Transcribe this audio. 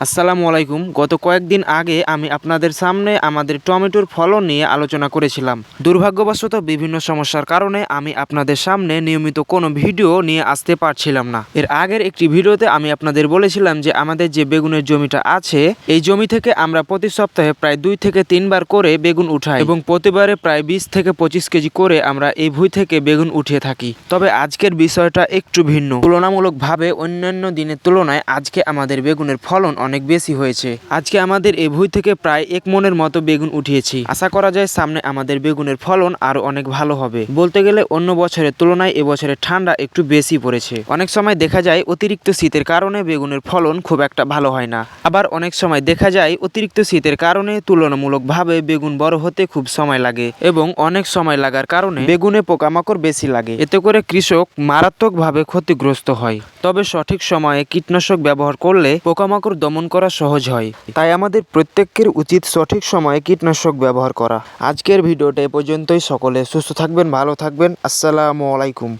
আসসালামু আলাইকুম। গত কয়েকদিন আগে আমি আপনাদের সামনে আমাদের টমেটোর ফলন নিয়ে আলোচনা করেছিলাম। দুর্ভাগ্যবশত বিভিন্ন সমস্যার কারণে আমি আপনাদের সামনে নিয়মিত কোনো ভিডিও নিয়ে আসতে পারছিলাম না। এর আগের একটি ভিডিওতে আমি আপনাদের বলেছিলাম যে আমাদের যে বেগুনের জমিটা আছে, এই জমি থেকে আমরা প্রতি সপ্তাহে প্রায় 2 থেকে 3 বার করে বেগুন উঠাই এবং প্রতিবারে প্রায় 20 থেকে 25 কেজি করে আমরা এই ভুঁই থেকে বেগুন উঠিয়ে থাকি। তবে আজকের বিষয়টা একটু ভিন্ন। তুলনামূলকভাবে অন্যান্য দিনের তুলনায় আজকে আমাদের বেগুনের ফলন অনেক বেশি হয়েছে। আজকে আমাদের এই ভুঁই থেকে প্রায় 1 মনের মতো বেগুন উঠিয়েছি। আশা করা যায় সামনে আমাদের বেগুনের ফলন আরো অনেক ভালো হবে। বলতে গেলে অন্য বছরের তুলনায় এবছরে ঠান্ডা একটু বেশি পড়েছে। অনেক সময় দেখা যায় অতিরিক্ত শীতের কারণে বেগুনের ফলন খুব একটা ভালো হয় না, আবার অনেক সময় দেখা যায় অতিরিক্ত শীতের কারণে তুলনামূলকভাবে বেগুন বড় হতে খুব সময় লাগে এবং অনেক সময় লাগার কারণে বেগুনে পোকামাকড় বেশি লাগে। এতে করে কৃষক মারাত্মকভাবে ক্ষতিগ্রস্ত হয়। তবে সঠিক সময়ে কীটনাশক ব্যবহার করলে পোকামাকড় দমন করা সহজ হয়। তাই আমাদের প্রত্যেকের উচিত সঠিক সময়ে কীটনাশক ব্যবহার করা। আজকের ভিডিওটা এ পর্যন্তই। সকলে সুস্থ থাকবেন, ভালো থাকবেন। আসসালামু আলাইকুম।